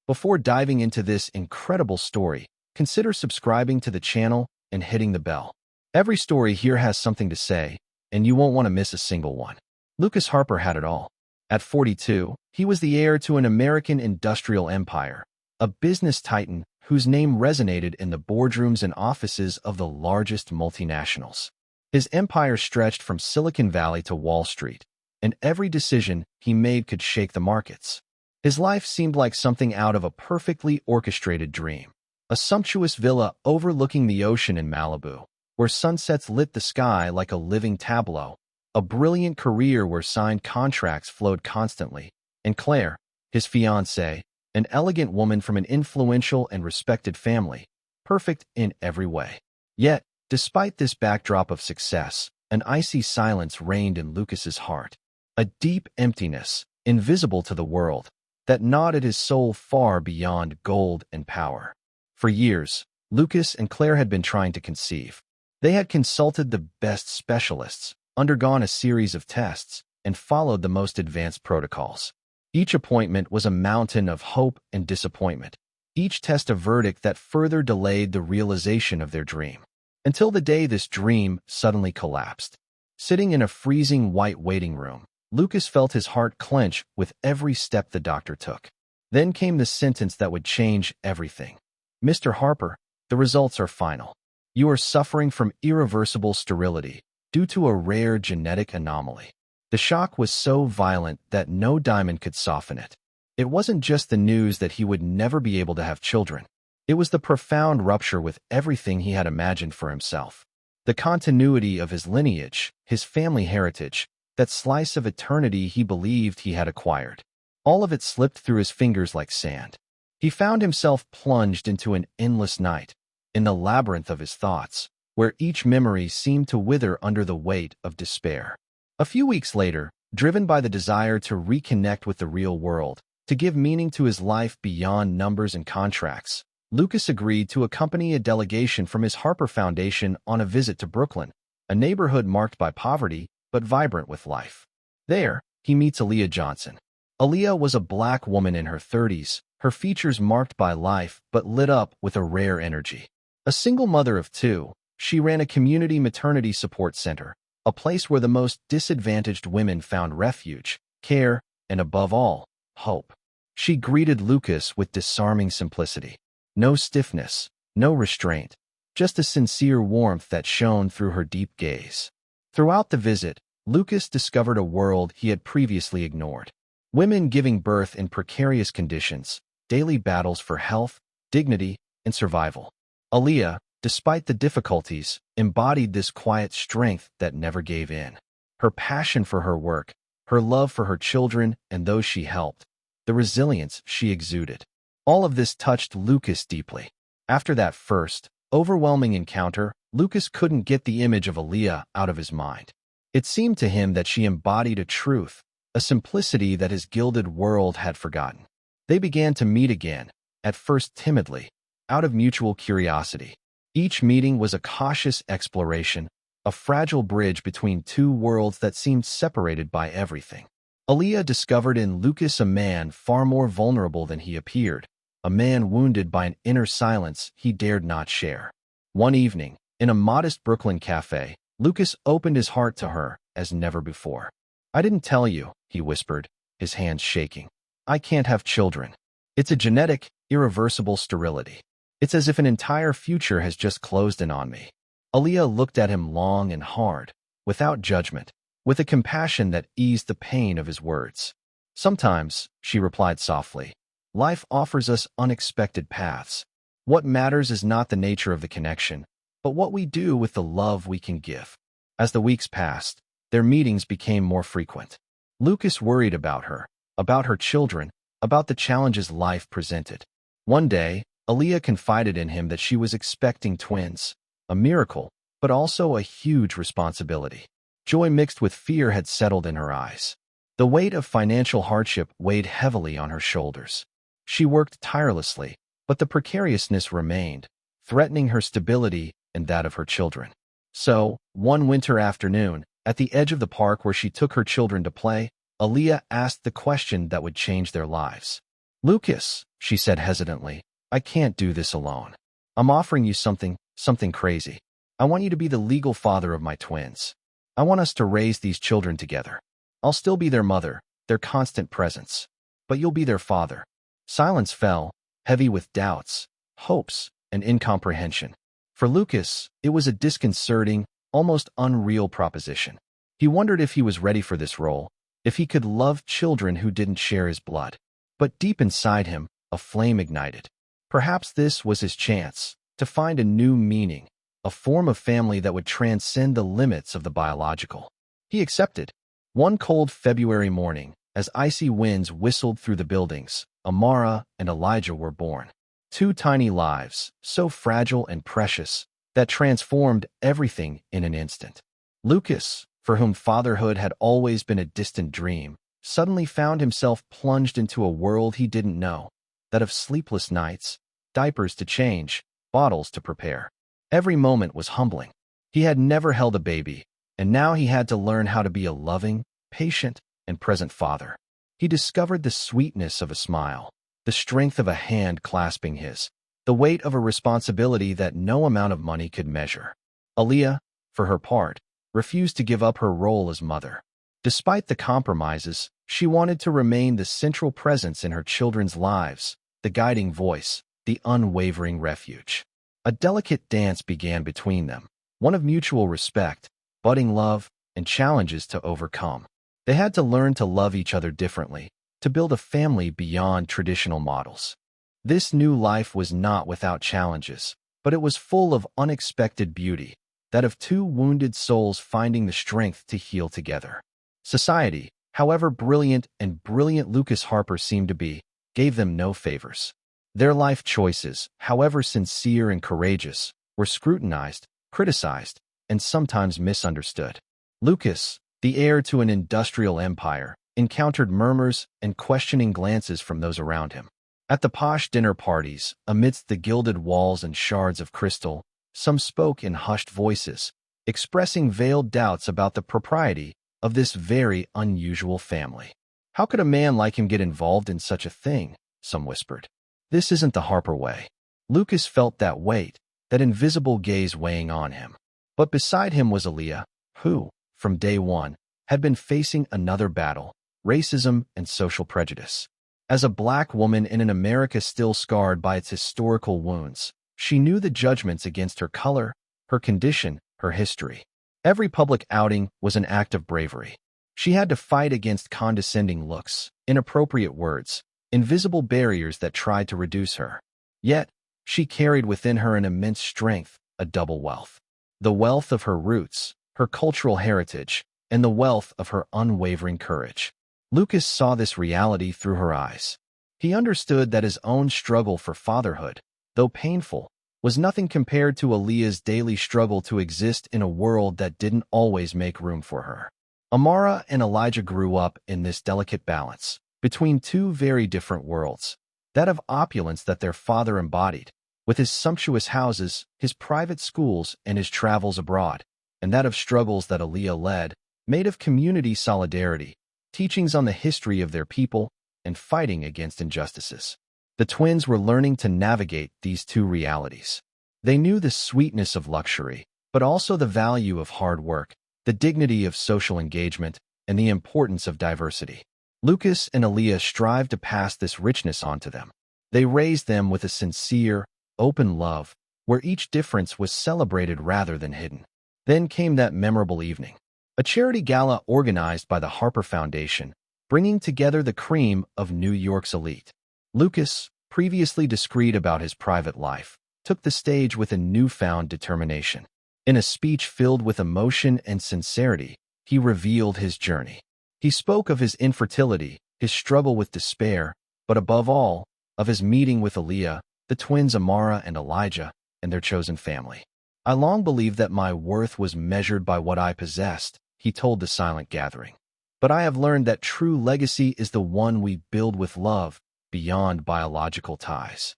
Before diving into this incredible story, consider subscribing to the channel and hitting the bell. Every story here has something to say, and you won't want to miss a single one. Lucas Harper had it all. At 42, he was the heir to an American industrial empire, a business titan whose name resonated in the boardrooms and offices of the largest multinationals. His empire stretched from Silicon Valley to Wall Street, and every decision he made could shake the markets. His life seemed like something out of a perfectly orchestrated dream. A sumptuous villa overlooking the ocean in Malibu, where sunsets lit the sky like a living tableau, a brilliant career where signed contracts flowed constantly, and Claire, his fiancée, an elegant woman from an influential and respected family, perfect in every way. Yet, despite this backdrop of success, an icy silence reigned in Lucas's heart, a deep emptiness, invisible to the world, that gnawed at his soul far beyond gold and power. For years, Lucas and Claire had been trying to conceive. They had consulted the best specialists, undergone a series of tests, and followed the most advanced protocols. Each appointment was a mountain of hope and disappointment, each test a verdict that further delayed the realization of their dream. Until the day this dream suddenly collapsed. Sitting in a freezing white waiting room, Lucas felt his heart clench with every step the doctor took. Then came the sentence that would change everything. "Mr. Harper, the results are final. You are suffering from irreversible sterility due to a rare genetic anomaly." The shock was so violent that no diamond could soften it. It wasn't just the news that he would never be able to have children. It was the profound rupture with everything he had imagined for himself. The continuity of his lineage, his family heritage, that slice of eternity he believed he had acquired. All of it slipped through his fingers like sand. He found himself plunged into an endless night, in the labyrinth of his thoughts, where each memory seemed to wither under the weight of despair. A few weeks later, driven by the desire to reconnect with the real world, to give meaning to his life beyond numbers and contracts, Lucas agreed to accompany a delegation from his Harper Foundation on a visit to Brooklyn, a neighborhood marked by poverty but vibrant with life. There, he meets Aaliyah Johnson. Aaliyah was a black woman in her 30s, her features marked by life but lit up with a rare energy. A single mother of two, she ran a community maternity support center, a place where the most disadvantaged women found refuge, care, and above all, hope. She greeted Lucas with disarming simplicity. No stiffness, no restraint, just a sincere warmth that shone through her deep gaze. Throughout the visit, Lucas discovered a world he had previously ignored. Women giving birth in precarious conditions, daily battles for health, dignity, and survival. Aaliyah, despite the difficulties, embodied this quiet strength that never gave in. Her passion for her work, her love for her children and those she helped, the resilience she exuded. All of this touched Lucas deeply. After that first, overwhelming encounter, Lucas couldn't get the image of Aaliyah out of his mind. It seemed to him that she embodied a truth, a simplicity that his gilded world had forgotten. They began to meet again, at first timidly, out of mutual curiosity. Each meeting was a cautious exploration, a fragile bridge between two worlds that seemed separated by everything. Aaliyah discovered in Lucas a man far more vulnerable than he appeared, a man wounded by an inner silence he dared not share. One evening, in a modest Brooklyn cafe, Lucas opened his heart to her as never before. "I didn't tell you," he whispered, his hands shaking. "I can't have children. It's a genetic, irreversible sterility. It's as if an entire future has just closed in on me." Aaliyah looked at him long and hard, without judgment, with a compassion that eased the pain of his words. "Sometimes," she replied softly, "life offers us unexpected paths. What matters is not the nature of the connection, but what we do with the love we can give." As the weeks passed, their meetings became more frequent. Lucas worried about her children, about the challenges life presented. One day, Aaliyah confided in him that she was expecting twins, a miracle, but also a huge responsibility. Joy mixed with fear had settled in her eyes. The weight of financial hardship weighed heavily on her shoulders. She worked tirelessly, but the precariousness remained, threatening her stability and that of her children. So, one winter afternoon, at the edge of the park where she took her children to play, Aaliyah asked the question that would change their lives. Lucas, she said hesitantly, I can't do this alone. I'm offering you something crazy. I want you to be the legal father of my twins. I want us to raise these children together. I'll still be their mother, their constant presence. But you'll be their father. Silence fell, heavy with doubts, hopes, and incomprehension. For Lucas, it was a disconcerting, almost unreal proposition. He wondered if he was ready for this role, if he could love children who didn't share his blood. But deep inside him, a flame ignited. Perhaps this was his chance to find a new meaning, a form of family that would transcend the limits of the biological. He accepted. One cold February morning, as icy winds whistled through the buildings, Amara and Elijah were born. Two tiny lives, so fragile and precious, that transformed everything in an instant. Lucas, for whom fatherhood had always been a distant dream, suddenly found himself plunged into a world he didn't know, that of sleepless nights, diapers to change, bottles to prepare. Every moment was humbling. He had never held a baby, and now he had to learn how to be a loving, patient, and present father. He discovered the sweetness of a smile, the strength of a hand clasping his, the weight of a responsibility that no amount of money could measure. Aaliyah, for her part, refused to give up her role as mother. Despite the compromises, she wanted to remain the central presence in her children's lives, the guiding voice, the unwavering refuge. A delicate dance began between them, one of mutual respect, budding love, and challenges to overcome. They had to learn to love each other differently, to build a family beyond traditional models. This new life was not without challenges, but it was full of unexpected beauty, that of two wounded souls finding the strength to heal together. Society, however brilliant Lucas Harper seemed to be, gave them no favors. Their life choices, however sincere and courageous, were scrutinized, criticized, and sometimes misunderstood. Lucas, the heir to an industrial empire, encountered murmurs and questioning glances from those around him. At the posh dinner parties, amidst the gilded walls and shards of crystal, some spoke in hushed voices, expressing veiled doubts about the propriety of this very unusual family. How could a man like him get involved in such a thing? Some whispered. This isn't the Harper way. Lucas felt that weight, that invisible gaze weighing on him. But beside him was Aaliyah, who, from day one, had been facing another battle, racism and social prejudice. As a black woman in an America still scarred by its historical wounds, she knew the judgments against her color, her condition, her history. Every public outing was an act of bravery. She had to fight against condescending looks, inappropriate words, invisible barriers that tried to reduce her. Yet, she carried within her an immense strength, a double wealth. The wealth of her roots, her cultural heritage, and the wealth of her unwavering courage. Lucas saw this reality through her eyes. He understood that his own struggle for fatherhood, though painful, was nothing compared to Aaliyah's daily struggle to exist in a world that didn't always make room for her. Amara and Elijah grew up in this delicate balance, between two very different worlds, that of opulence that their father embodied, with his sumptuous houses, his private schools, and his travels abroad, and that of struggles that Aaliyah led, made of community solidarity, teachings on the history of their people, and fighting against injustices. The twins were learning to navigate these two realities. They knew the sweetness of luxury, but also the value of hard work, the dignity of social engagement, and the importance of diversity. Lucas and Aaliyah strived to pass this richness on to them. They raised them with a sincere, open love, where each difference was celebrated rather than hidden. Then came that memorable evening, a charity gala organized by the Harper Foundation, bringing together the cream of New York's elite. Lucas, previously discreet about his private life, took the stage with a newfound determination. In a speech filled with emotion and sincerity, he revealed his journey. He spoke of his infertility, his struggle with despair, but above all, of his meeting with Aaliyah, the twins Amara and Elijah, and their chosen family. I long believed that my worth was measured by what I possessed, he told the silent gathering. But I have learned that true legacy is the one we build with love, beyond biological ties.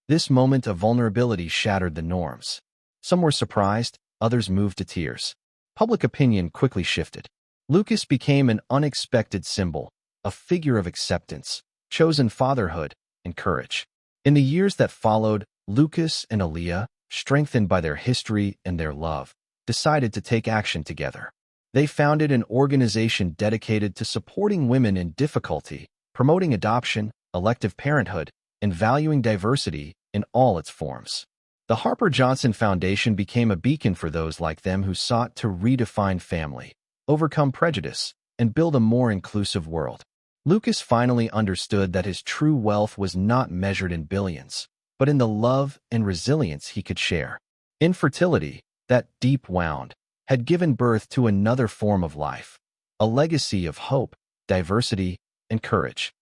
This moment of vulnerability shattered the norms. Some were surprised, others moved to tears. Public opinion quickly shifted. Lucas became an unexpected symbol, a figure of acceptance, chosen fatherhood, and courage. In the years that followed, Lucas and Aaliyah, strengthened by their history and their love, decided to take action together. They founded an organization dedicated to supporting women in difficulty, promoting adoption, elective parenthood, and valuing diversity in all its forms. The Harper Johnson Foundation became a beacon for those like them who sought to redefine family, overcome prejudice, and build a more inclusive world. Lucas finally understood that his true wealth was not measured in billions, but in the love and resilience he could share. Infertility, that deep wound, had given birth to another form of life, a legacy of hope, diversity, and courage.